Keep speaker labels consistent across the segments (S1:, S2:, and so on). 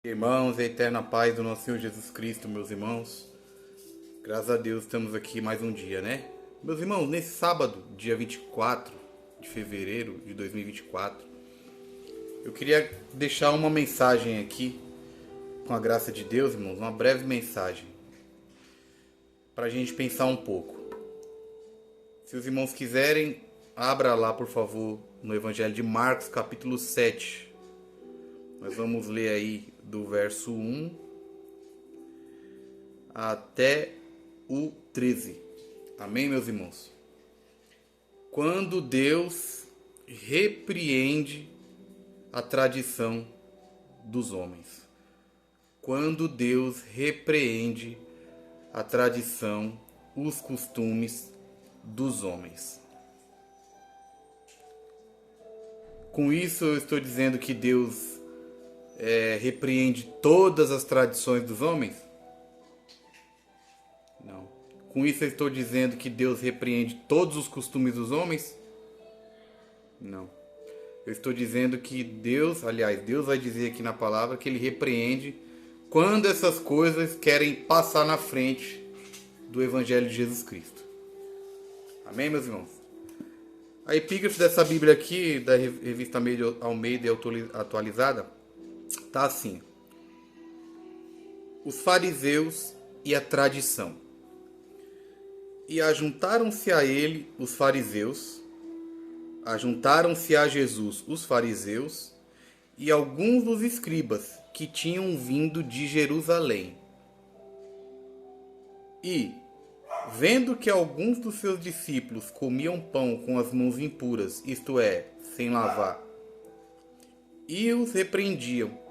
S1: Irmãos, a eterna paz do nosso Senhor Jesus Cristo, meus irmãos. Graças a Deus estamos aqui mais um dia, né? Meus irmãos, nesse sábado, dia 24 de fevereiro de 2024, eu queria deixar uma mensagem aqui, com a graça de Deus, irmãos, uma breve mensagem, para a gente pensar um pouco. Se os irmãos quiserem, abra lá, por favor, no Evangelho de Marcos, capítulo 7. Nós vamos ler aí do verso 1 até o 13. Amém, meus irmãos? Quando Deus repreende a tradição dos homens. Quando Deus repreende a tradição, os costumes dos homens. Com isso eu estou dizendo que Deus repreende todas as tradições dos homens? Não. Com isso eu estou dizendo que Deus repreende todos os costumes dos homens? Não. Eu estou dizendo que Deus vai dizer aqui na palavra que Ele repreende quando essas coisas querem passar na frente do Evangelho de Jesus Cristo. Amém, meus irmãos? A epígrafe dessa Bíblia aqui, da revista Almeida atualizada, tá assim: os fariseus e a tradição. E ajuntaram-se a ele os fariseus, ajuntaram-se a Jesus os fariseus e alguns dos escribas que tinham vindo de Jerusalém. E, vendo que alguns dos seus discípulos comiam pão com as mãos impuras, isto é, sem lavar, e os repreendiam.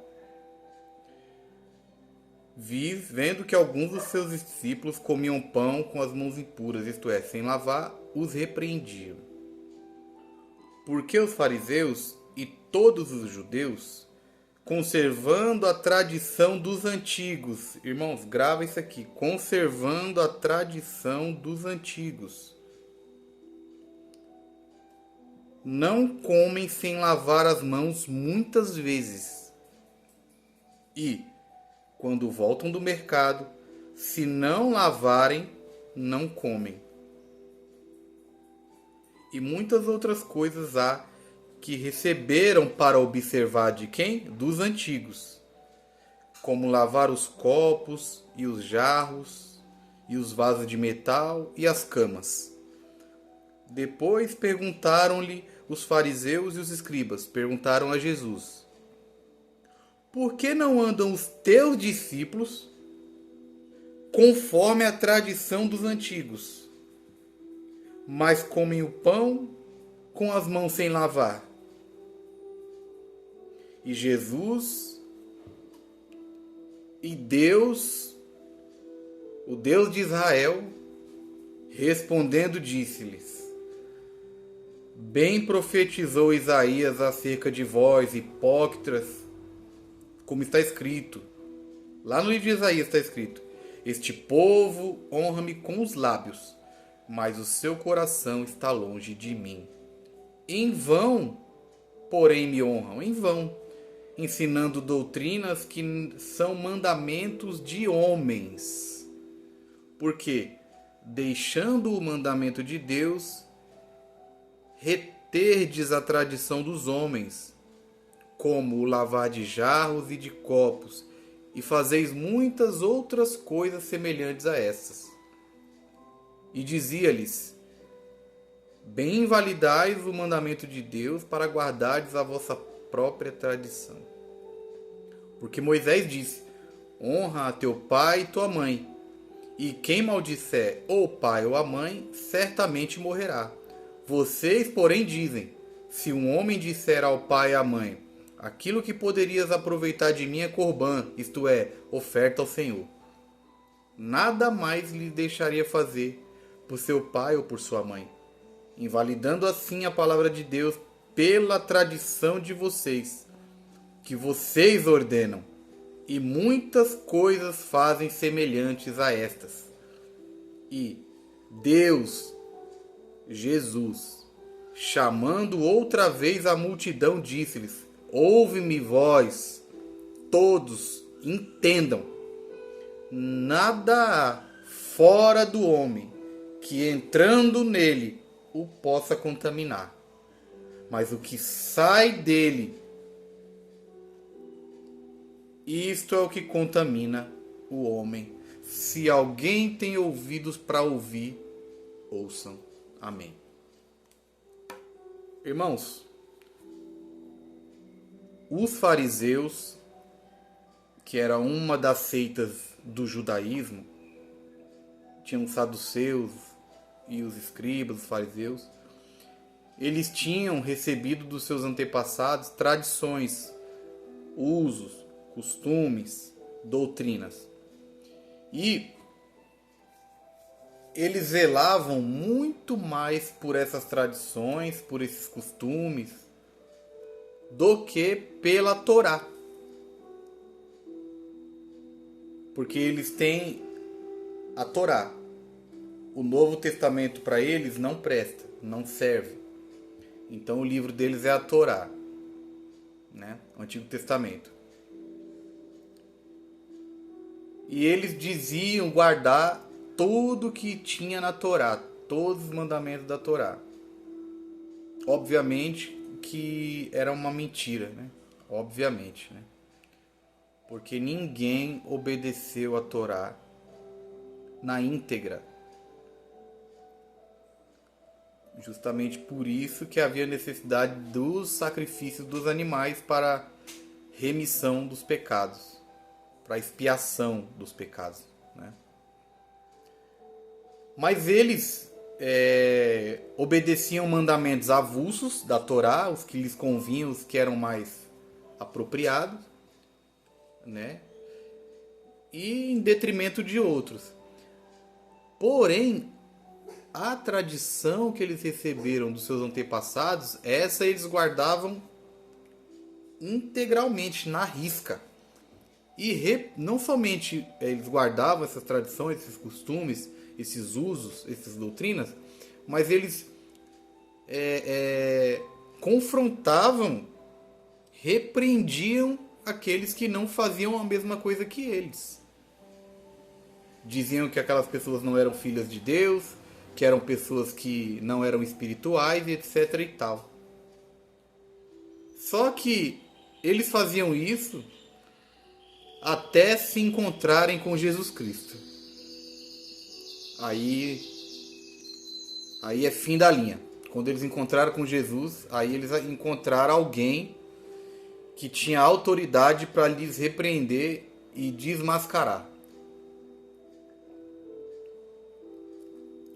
S1: Vendo que alguns dos seus discípulos comiam pão com as mãos impuras, isto é, sem lavar, os repreendiam. Porque os fariseus e todos os judeus, conservando a tradição dos antigos, irmãos, grava isso aqui, conservando a tradição dos antigos, não comem sem lavar as mãos muitas vezes. E, quando voltam do mercado, se não lavarem, não comem. E muitas outras coisas há que receberam para observar de quem? Dos antigos. Como lavar os copos e os jarros e os vasos de metal e as camas. Depois perguntaram-lhe os fariseus e os escribas, perguntaram a Jesus: por que não andam os teus discípulos conforme a tradição dos antigos, mas comem o pão com as mãos sem lavar? E Jesus e Deus, o Deus de Israel, respondendo, disse-lhes: bem profetizou Isaías acerca de vós, hipócritas, como está escrito. Lá no livro de Isaías está escrito: este povo honra-me com os lábios, mas o seu coração está longe de mim. Em vão, porém, me honram, em vão, ensinando doutrinas que são mandamentos de homens. Porque, deixando o mandamento de Deus, reterdes a tradição dos homens, como o lavar de jarros e de copos, e fazeis muitas outras coisas semelhantes a essas. E dizia-lhes: bem invalidais o mandamento de Deus para guardardes a vossa própria tradição. Porque Moisés disse: honra a teu pai e tua mãe, e quem maldisser ou o pai ou a mãe, certamente morrerá. Vocês, porém, dizem: se um homem disser ao pai e à mãe, aquilo que poderias aproveitar de mim é corbã, isto é, oferta ao Senhor, nada mais lhe deixaria fazer por seu pai ou por sua mãe, invalidando assim a palavra de Deus pela tradição de vocês, que vocês ordenam, e muitas coisas fazem semelhantes a estas. E Deus, Jesus, chamando outra vez a multidão, disse-lhes: ouve-me, vós, todos entendam, nada fora do homem que entrando nele o possa contaminar, mas o que sai dele, isto é o que contamina o homem. Se alguém tem ouvidos para ouvir, ouçam. Amém. Irmãos, os fariseus, que era uma das seitas do judaísmo, tinham os saduceus e os escribas, os fariseus, eles tinham recebido dos seus antepassados tradições, usos, costumes, doutrinas. E eles zelavam muito mais por essas tradições, por esses costumes, do que pela Torá. Porque eles têm a Torá. O Novo Testamento para eles não presta, não serve. Então o livro deles é a Torá, né? O Antigo Testamento. E eles diziam guardar tudo que tinha na Torá, todos os mandamentos da Torá. Obviamente que era uma mentira, né? Obviamente, né? Porque ninguém obedeceu a Torá na íntegra. Justamente por isso que havia necessidade dos sacrifícios dos animais para remissão dos pecados, para expiação dos pecados, né? Mas eles obedeciam mandamentos avulsos da Torá, os que lhes convinham, os que eram mais apropriados, né? E em detrimento de outros. Porém, a tradição que eles receberam dos seus antepassados, essa eles guardavam integralmente, na risca. E não somente eles guardavam essas tradições, esses costumes, esses usos, essas doutrinas, mas eles confrontavam, repreendiam aqueles que não faziam a mesma coisa que eles. Diziam que aquelas pessoas não eram filhas de Deus, que eram pessoas que não eram espirituais, etc. e tal. Só que eles faziam isso até se encontrarem com Jesus Cristo. Aí é fim da linha. Quando eles encontraram com Jesus, aí eles encontraram alguém que tinha autoridade para lhes repreender e desmascarar.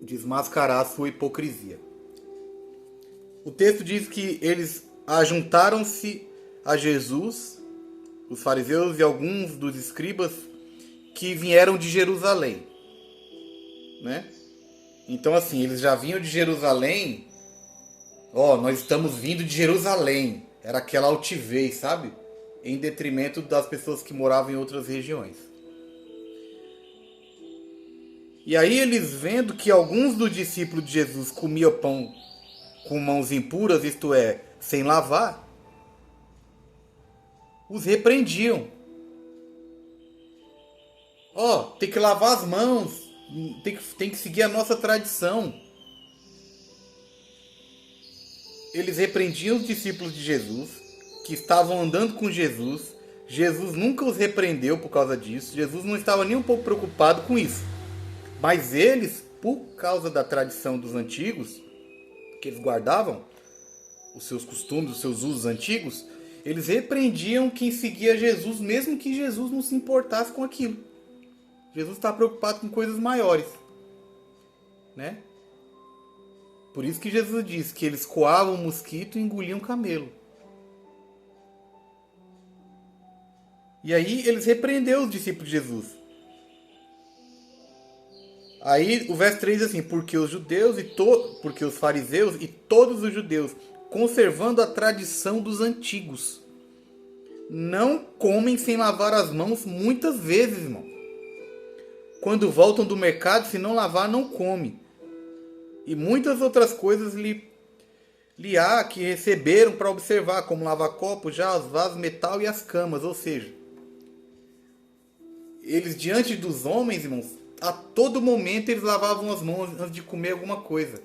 S1: Desmascarar a sua hipocrisia. O texto diz que eles ajuntaram-se a Jesus, os fariseus e alguns dos escribas que vieram de Jerusalém, né? Então assim, eles já vinham de Jerusalém. Nós estamos vindo de Jerusalém. Era aquela altivez, sabe? Em detrimento das pessoas que moravam em outras regiões. E aí eles vendo que alguns dos discípulos de Jesus comiam pão com mãos impuras, isto é, sem lavar, os repreendiam. Tem que lavar as mãos, tem que seguir a nossa tradição. Eles repreendiam os discípulos de Jesus, que estavam andando com Jesus. Jesus nunca os repreendeu por causa disso. Jesus não estava nem um pouco preocupado com isso. Mas eles, por causa da tradição dos antigos, que eles guardavam, os seus costumes, os seus usos antigos, eles repreendiam quem seguia Jesus, mesmo que Jesus não se importasse com aquilo. Jesus está preocupado com coisas maiores, né? Por isso que Jesus disse que eles coavam mosquito e engoliam camelo. E aí eles repreenderam os discípulos de Jesus. Aí o verso 3 diz assim: porque os fariseus e todos os judeus, conservando a tradição dos antigos, não comem sem lavar as mãos muitas vezes, irmão. Quando voltam do mercado, se não lavar, não come. E muitas outras coisas lhe há que receberam para observar, como lavar copos, jarros, vasos, metal e as camas. Ou seja, eles diante dos homens, irmãos, a todo momento eles lavavam as mãos antes de comer alguma coisa.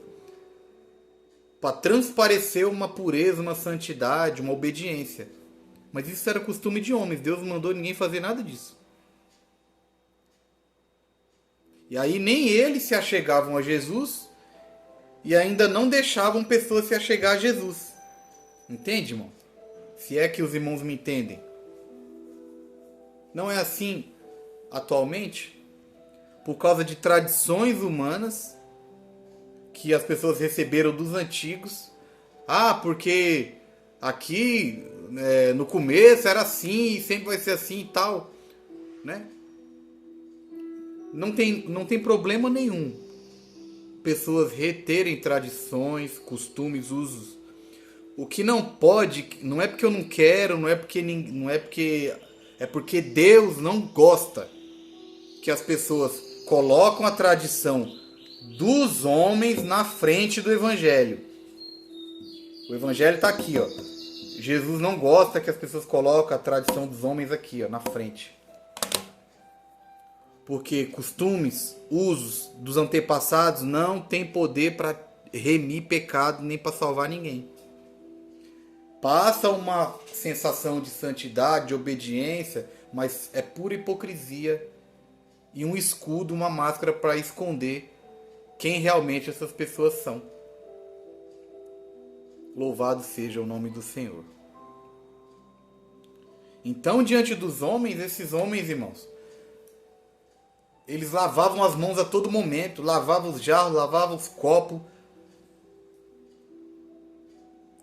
S1: Para transparecer uma pureza, uma santidade, uma obediência. Mas isso era costume de homens. Deus não mandou ninguém fazer nada disso. E aí nem eles se achegavam a Jesus e ainda não deixavam pessoas se achegar a Jesus. Entende, irmão? Se é que os irmãos me entendem. Não é assim atualmente? Por causa de tradições humanas que as pessoas receberam dos antigos. Ah, porque aqui no começo era assim e sempre vai ser assim e tal, né? Não tem problema nenhum pessoas reterem tradições, costumes, usos. O que não pode, não é porque eu não quero, é porque Deus não gosta que as pessoas colocam a tradição dos homens na frente do evangelho. O evangelho está aqui, ó. Jesus não gosta que as pessoas coloquem a tradição dos homens aqui, ó, na frente. Porque costumes, usos dos antepassados não têm poder para remir pecado nem para salvar ninguém. Passa uma sensação de santidade, de obediência, mas é pura hipocrisia e um escudo, uma máscara para esconder quem realmente essas pessoas são. Louvado seja o nome do Senhor. Então, diante dos homens, esses homens, irmãos, eles lavavam as mãos a todo momento, lavavam os jarros, lavavam os copos,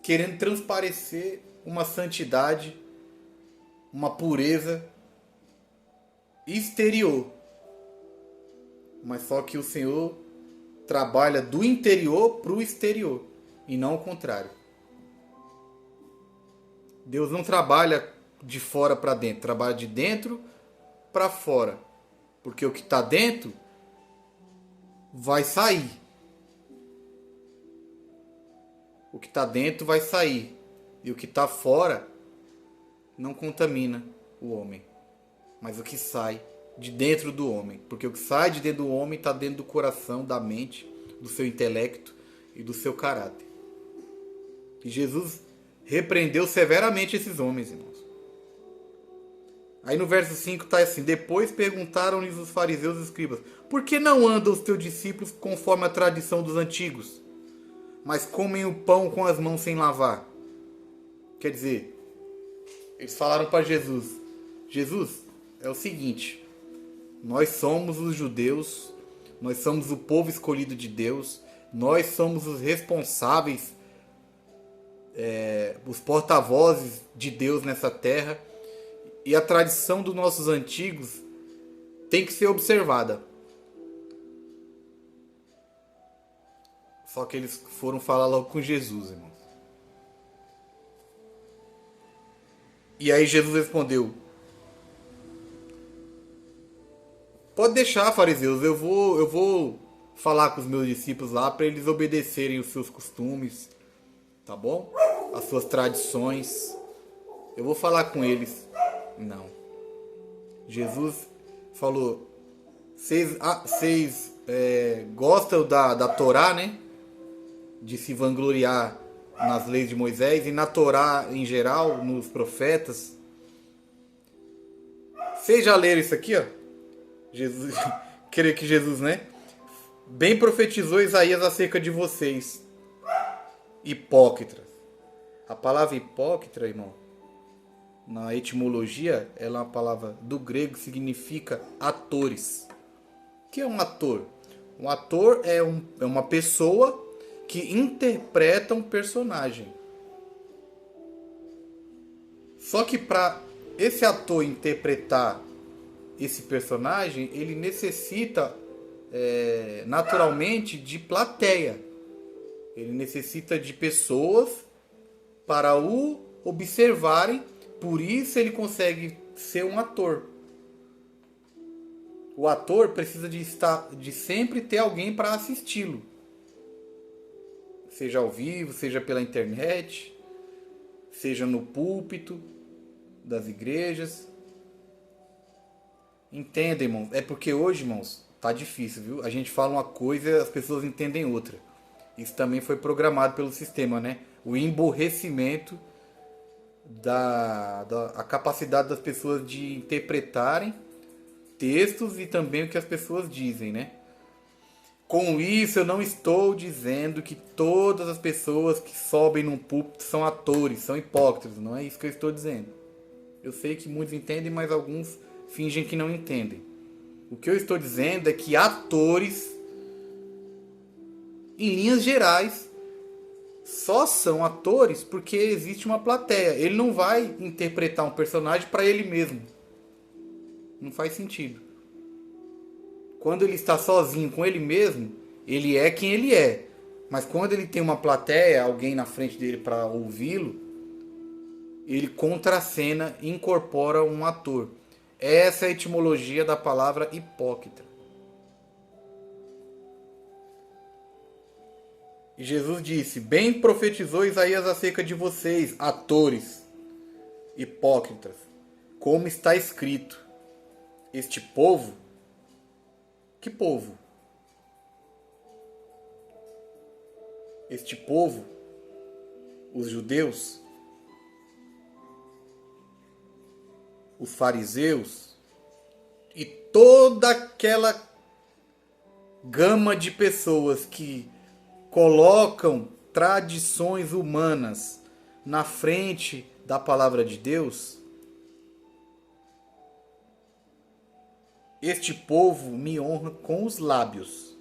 S1: querendo transparecer uma santidade, uma pureza exterior. Mas só que o Senhor trabalha do interior para o exterior e não o contrário. Deus não trabalha de fora para dentro, trabalha de dentro para fora. Porque o que está dentro vai sair. O que está dentro vai sair. E o que está fora não contamina o homem. Mas o que sai de dentro do homem. Porque o que sai de dentro do homem está dentro do coração, da mente, do seu intelecto e do seu caráter. E Jesus repreendeu severamente esses homens, irmãos. Aí no verso 5 está assim: depois perguntaram-lhes os fariseus e os escribas: por que não andam os teus discípulos conforme a tradição dos antigos, mas comem o pão com as mãos sem lavar? Quer dizer, eles falaram para Jesus: Jesus, é o seguinte, nós somos os judeus, nós somos o povo escolhido de Deus, nós somos os responsáveis, os porta-vozes de Deus nessa terra. E a tradição dos nossos antigos tem que ser observada. Só que eles foram falar logo com Jesus, irmãos. E aí Jesus respondeu: pode deixar, fariseus, eu vou falar com os meus discípulos lá para eles obedecerem os seus costumes, tá bom? As suas tradições. Eu vou falar com eles. Não. Jesus falou: vocês gostam da Torá, né? De se vangloriar nas leis de Moisés e na Torá em geral, nos profetas. Vocês já leram isso aqui, ó? Jesus, creio que Jesus, né? Bem profetizou Isaías acerca de vocês, hipócritas. A palavra hipócrita, irmão, na etimologia, ela é uma palavra do grego que significa atores. O que é um ator? Um ator é uma pessoa que interpreta um personagem. Só que para esse ator interpretar esse personagem, ele necessita naturalmente de plateia. Ele necessita de pessoas para o observarem. Por isso ele consegue ser um ator. O ator precisa de sempre ter alguém para assisti-lo. Seja ao vivo, seja pela internet, seja no púlpito das igrejas. Entendem, irmãos? É porque hoje, irmãos, tá difícil, viu? A gente fala uma coisa e as pessoas entendem outra. Isso também foi programado pelo sistema, né? O emborrecimento a capacidade das pessoas de interpretarem textos e também o que as pessoas dizem, né? Com isso, eu não estou dizendo que todas as pessoas que sobem num púlpito são atores, são hipócritas. Não é isso que eu estou dizendo. Eu sei que muitos entendem, mas alguns fingem que não entendem. O que eu estou dizendo é que atores, em linhas gerais, só são atores porque existe uma plateia. Ele não vai interpretar um personagem para ele mesmo. Não faz sentido. Quando ele está sozinho com ele mesmo, ele é quem ele é. Mas quando ele tem uma plateia, alguém na frente dele para ouvi-lo, ele contracena e incorpora um ator. Essa é a etimologia da palavra hipócrita. E Jesus disse: bem profetizou Isaías acerca de vocês, atores hipócritas, como está escrito: este povo. Que povo? Este povo, os judeus, os fariseus e toda aquela gama de pessoas que colocam tradições humanas na frente da palavra de Deus, este povo me honra com os lábios.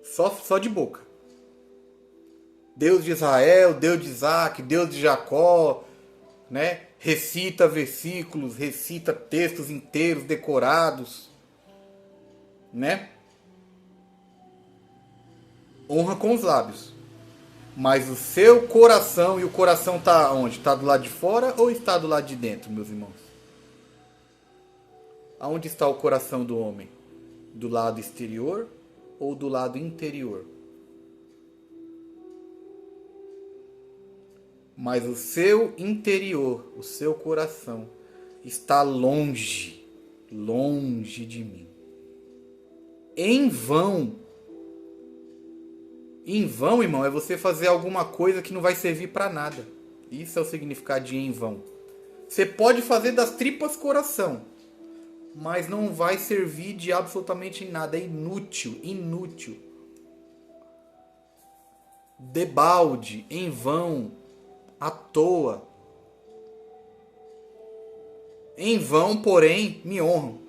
S1: Só de boca. Deus de Israel, Deus de Isaac, Deus de Jacó, né? Recita versículos, recita textos inteiros, decorados, né? Honra com os lábios. Mas o seu coração, e o coração está onde? Está do lado de fora ou está do lado de dentro, meus irmãos? Aonde está o coração do homem? Do lado exterior ou do lado interior? Mas o seu interior, o seu coração, está longe, longe de mim. Em vão, irmão, é você fazer alguma coisa que não vai servir para nada. Isso é o significado de em vão. Você pode fazer das tripas coração, mas não vai servir de absolutamente nada. É inútil, inútil. Debalde, em vão, à toa. Em vão, porém, me honram,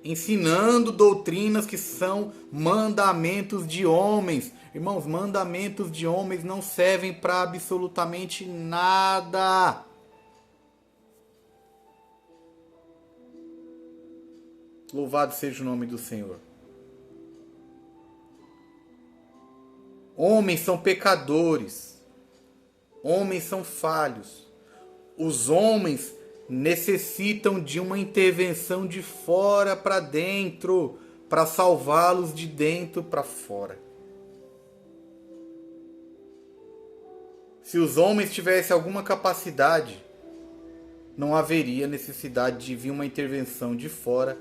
S1: ensinando doutrinas que são mandamentos de homens. Irmãos, mandamentos de homens não servem para absolutamente nada. Louvado seja o nome do Senhor. Homens são pecadores. Homens são falhos. Os homens necessitam de uma intervenção de fora para dentro, para salvá-los de dentro para fora. Se os homens tivessem alguma capacidade, não haveria necessidade de vir uma intervenção de fora.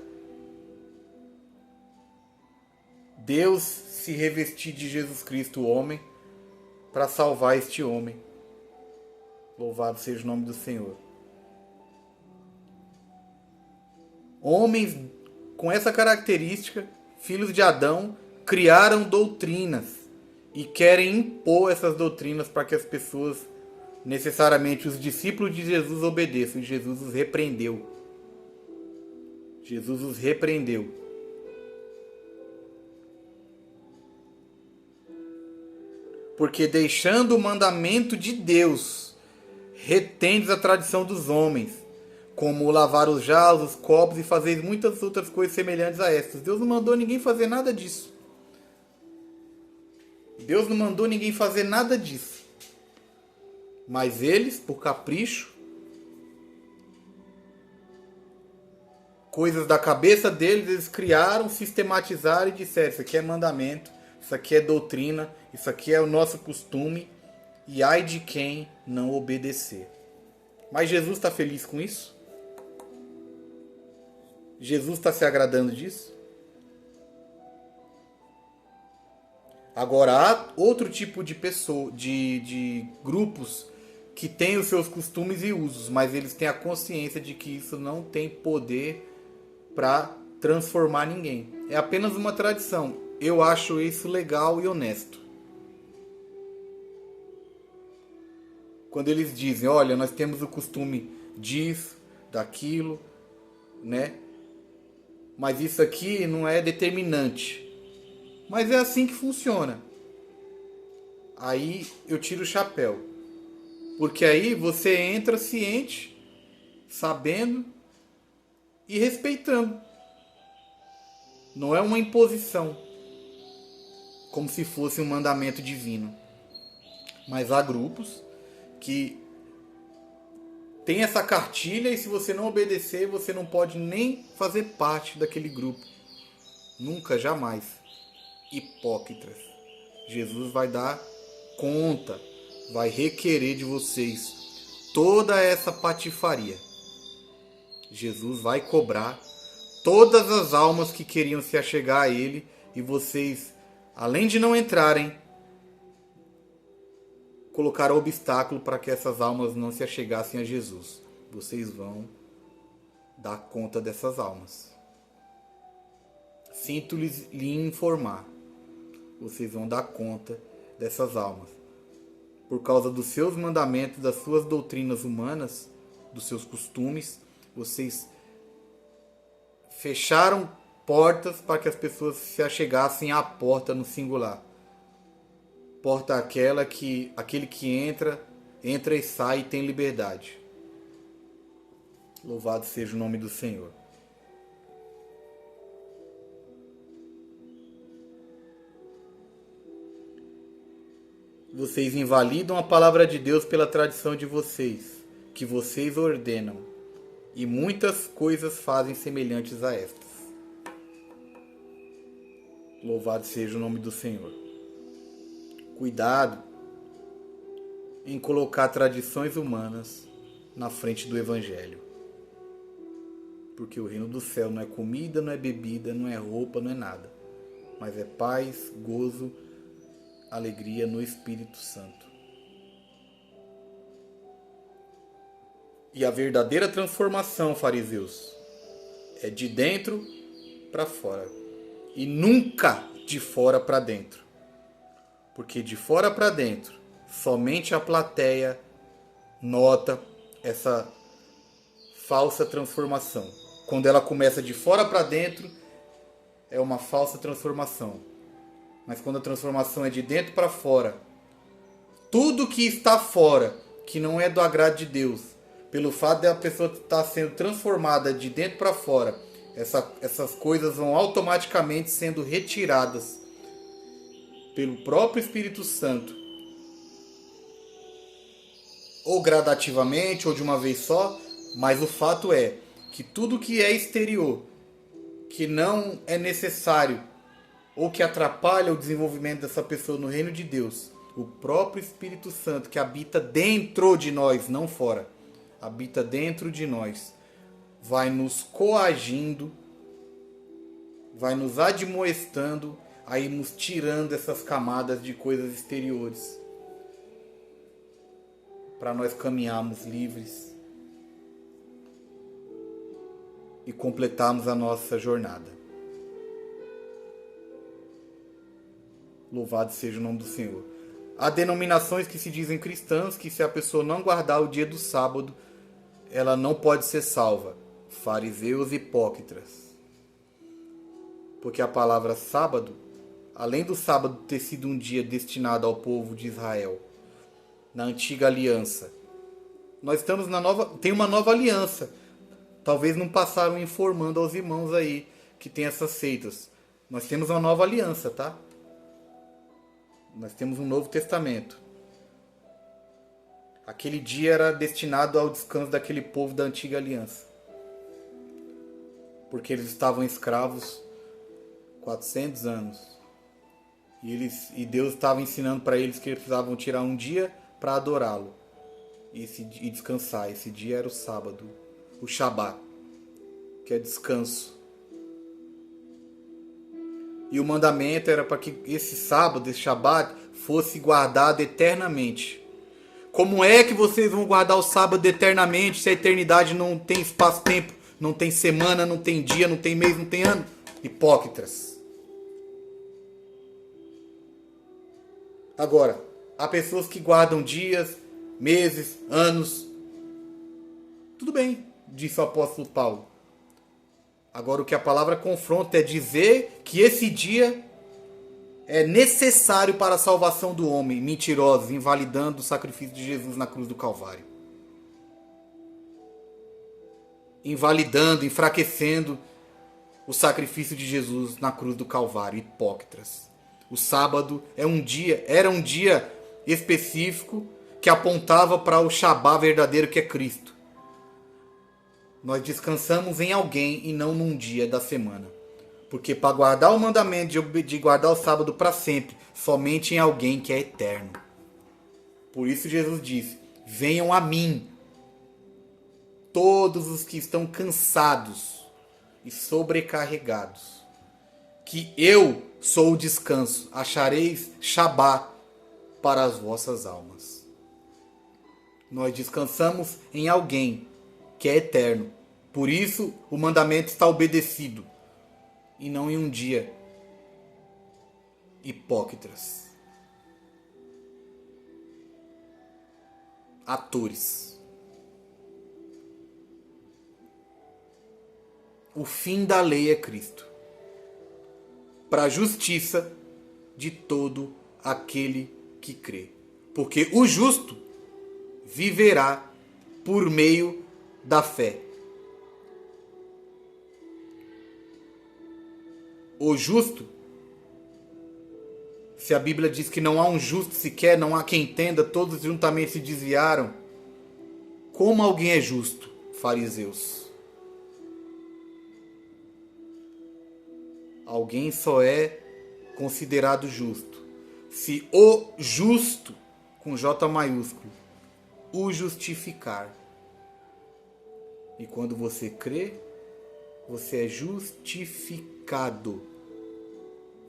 S1: Deus se revestir de Jesus Cristo, o homem, para salvar este homem. Louvado seja o nome do Senhor. Homens com essa característica, filhos de Adão, criaram doutrinas e querem impor essas doutrinas para que as pessoas, necessariamente os discípulos de Jesus, obedeçam. E Jesus os repreendeu. Jesus os repreendeu. Porque deixando o mandamento de Deus, retendes a tradição dos homens, como lavar os jarros, os copos e fazer muitas outras coisas semelhantes a estas. Deus não mandou ninguém fazer nada disso. Deus não mandou ninguém fazer nada disso. Mas eles, por capricho, coisas da cabeça deles, eles criaram, sistematizaram e disseram: isso aqui é mandamento, isso aqui é doutrina, isso aqui é o nosso costume, e ai de quem não obedecer. Mas Jesus está feliz com isso? Jesus está se agradando disso? Agora, há outro tipo de pessoa, de grupos que têm os seus costumes e usos, mas eles têm a consciência de que isso não tem poder para transformar ninguém. É apenas uma tradição. Eu acho isso legal e honesto. Quando eles dizem, olha, nós temos o costume disso, daquilo, né? Mas isso aqui não é determinante. Mas é assim que funciona. Aí eu tiro o chapéu. Porque aí você entra ciente, sabendo e respeitando. Não é uma imposição, como se fosse um mandamento divino. Mas há grupos que têm essa cartilha e se você não obedecer, você não pode nem fazer parte daquele grupo. Nunca, jamais. Hipócritas. Jesus vai dar conta, vai requerer de vocês toda essa patifaria. Jesus vai cobrar todas as almas que queriam se achegar a Ele e vocês, além de não entrarem, colocaram obstáculo para que essas almas não se achegassem a Jesus. Vocês vão dar conta dessas almas. Sinto-lhes lhe informar. Vocês vão dar conta dessas almas. Por causa dos seus mandamentos, das suas doutrinas humanas, dos seus costumes, vocês fecharam portas para que as pessoas se achegassem à porta no singular. Porta aquela que aquele que entra e sai e tem liberdade. Louvado seja o nome do Senhor. Vocês invalidam a palavra de Deus pela tradição de vocês, que vocês ordenam, e muitas coisas fazem semelhantes a estas. Louvado seja o nome do Senhor. Cuidado em colocar tradições humanas na frente do Evangelho. Porque o reino do céu não é comida, não é bebida, não é roupa, não é nada. Mas é paz, gozo, alegria no Espírito Santo. E a verdadeira transformação, fariseus, é de dentro para fora. E nunca de fora para dentro. Porque de fora para dentro, somente a plateia nota essa falsa transformação. Quando ela começa de fora para dentro, é uma falsa transformação. Mas quando a transformação é de dentro para fora, tudo que está fora, que não é do agrado de Deus, pelo fato de a pessoa estar sendo transformada de dentro para fora, essas coisas vão automaticamente sendo retiradas pelo próprio Espírito Santo, ou gradativamente, ou de uma vez só, mas o fato é que tudo que é exterior, que não é necessário, ou que atrapalha o desenvolvimento dessa pessoa no reino de Deus, o próprio Espírito Santo que habita dentro de nós, não fora, habita dentro de nós, vai nos coagindo, vai nos admoestando a irmos tirando essas camadas de coisas exteriores, para nós caminharmos livres e completarmos a nossa jornada. Louvado seja o nome do Senhor. Há denominações que se dizem cristãs que se a pessoa não guardar o dia do sábado, ela não pode ser salva. Fariseus hipócritas. Porque a palavra sábado, além do sábado ter sido um dia destinado ao povo de Israel, na antiga aliança, nós estamos tem uma nova aliança. Talvez não passaram informando aos irmãos aí que tem essas seitas. Nós temos uma nova aliança, tá? Nós temos um novo testamento. Aquele dia era destinado ao descanso daquele povo da antiga aliança. Porque eles estavam escravos 400 anos. E Deus estava ensinando para eles que eles precisavam tirar um dia para adorá-lo. E descansar. Esse dia era o sábado. O Shabat. que é descanso. E o mandamento era para que esse sábado, esse Shabat, fosse guardado eternamente. Como é que vocês vão guardar o sábado eternamente se a eternidade não tem espaço-tempo, não tem semana, não tem dia, não tem mês, não tem ano? Hipócritas. Agora, há pessoas que guardam dias, meses, anos. Tudo bem, disse o apóstolo Paulo. Agora o que a palavra confronta é dizer que esse dia é necessário para a salvação do homem. Mentirosos, invalidando o sacrifício de Jesus na cruz do Calvário. Invalidando, enfraquecendo o sacrifício de Jesus na cruz do Calvário. Hipócritas. O sábado era um dia específico que apontava para o Shabá verdadeiro que é Cristo. Nós descansamos em alguém e não num dia da semana. Porque para guardar o mandamento de guardar o sábado para sempre, somente em alguém que é eterno. Por isso Jesus disse, venham a mim, todos os que estão cansados e sobrecarregados, que eu sou o descanso, achareis Shabá para as vossas almas. Nós descansamos em alguém que é eterno. Por isso o mandamento está obedecido e não em um dia. Hipócritas. Atores. O fim da lei é Cristo, para a justiça de todo aquele que crê. Porque o justo viverá por meio da fé. O justo, se a Bíblia diz que não há um justo sequer, não há quem entenda, todos juntamente se desviaram. Como alguém é justo, fariseus? Alguém só é considerado justo se o justo, com J maiúsculo, o justificar. E quando você crê, você é justificado.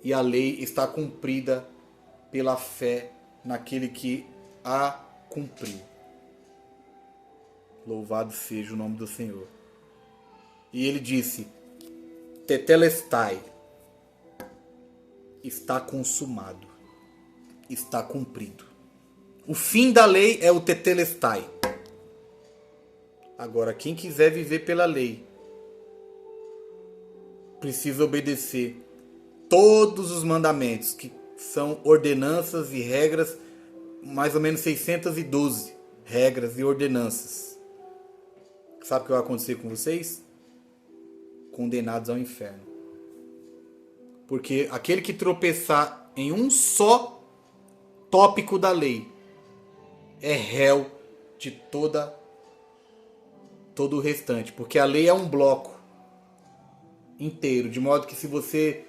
S1: E a lei está cumprida pela fé naquele que a cumpriu. Louvado seja o nome do Senhor. E ele disse, tetelestai, está consumado, está cumprido. O fim da lei é o tetelestai. Agora, quem quiser viver pela lei, precisa obedecer todos os mandamentos, que são ordenanças e regras, mais ou menos 612 regras e ordenanças. Sabe o que vai acontecer com vocês? Condenados ao inferno. Porque aquele que tropeçar em um só tópico da lei é réu de todo o restante. Porque a lei é um bloco inteiro, de modo que se você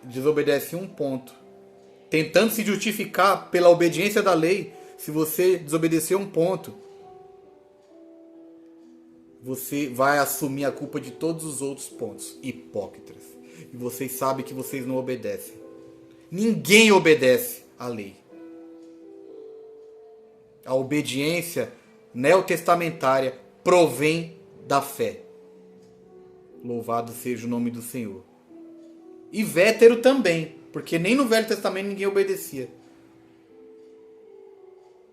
S1: desobedece um ponto, tentando se justificar pela obediência da lei, se você desobedecer um ponto, você vai assumir a culpa de todos os outros pontos. Hipócritas. E vocês sabem que vocês não obedecem. Ninguém obedece à lei. A obediência neotestamentária provém da fé. Louvado seja o nome do Senhor. E vétero também, porque nem no Velho Testamento ninguém obedecia.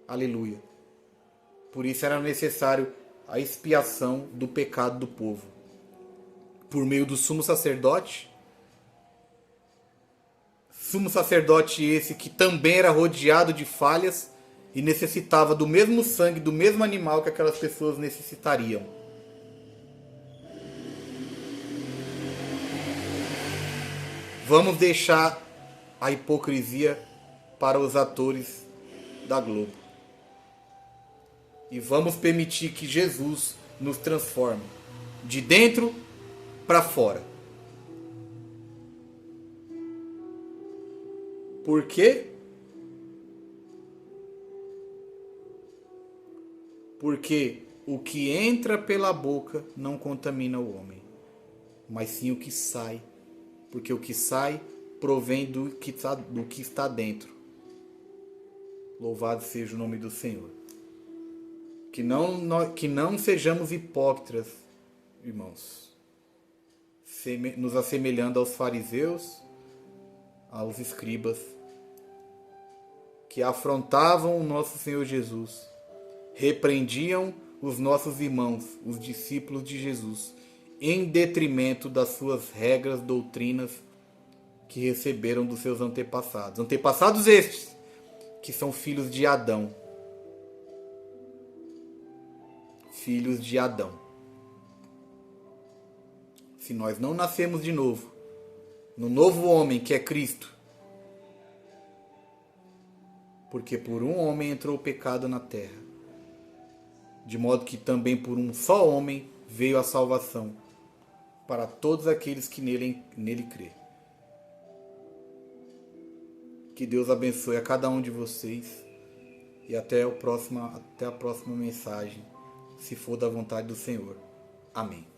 S1: Aleluia. Por isso era necessário a expiação do pecado do povo. Por meio do sumo sacerdote. Sumo sacerdote esse que também era rodeado de falhas e necessitava do mesmo sangue, do mesmo animal que aquelas pessoas necessitariam. Vamos deixar a hipocrisia para os atores da Globo. E vamos permitir que Jesus nos transforme de dentro para fora. Por quê? Porque o que entra pela boca não contamina o homem, mas sim o que sai, porque o que sai provém do que está dentro. Louvado seja o nome do Senhor. Que não sejamos hipócritas, irmãos, nos assemelhando aos fariseus, aos escribas, que afrontavam o nosso Senhor Jesus, repreendiam os nossos irmãos, os discípulos de Jesus, em detrimento das suas regras, doutrinas que receberam dos seus antepassados. Antepassados estes, que são filhos de Adão. Filhos de Adão. Se nós não nascemos de novo, no novo homem que é Cristo, porque por um homem entrou o pecado na terra, de modo que também por um só homem veio a salvação para todos aqueles que nele crê. Que Deus abençoe a cada um de vocês e até a próxima mensagem, se for da vontade do Senhor. Amém.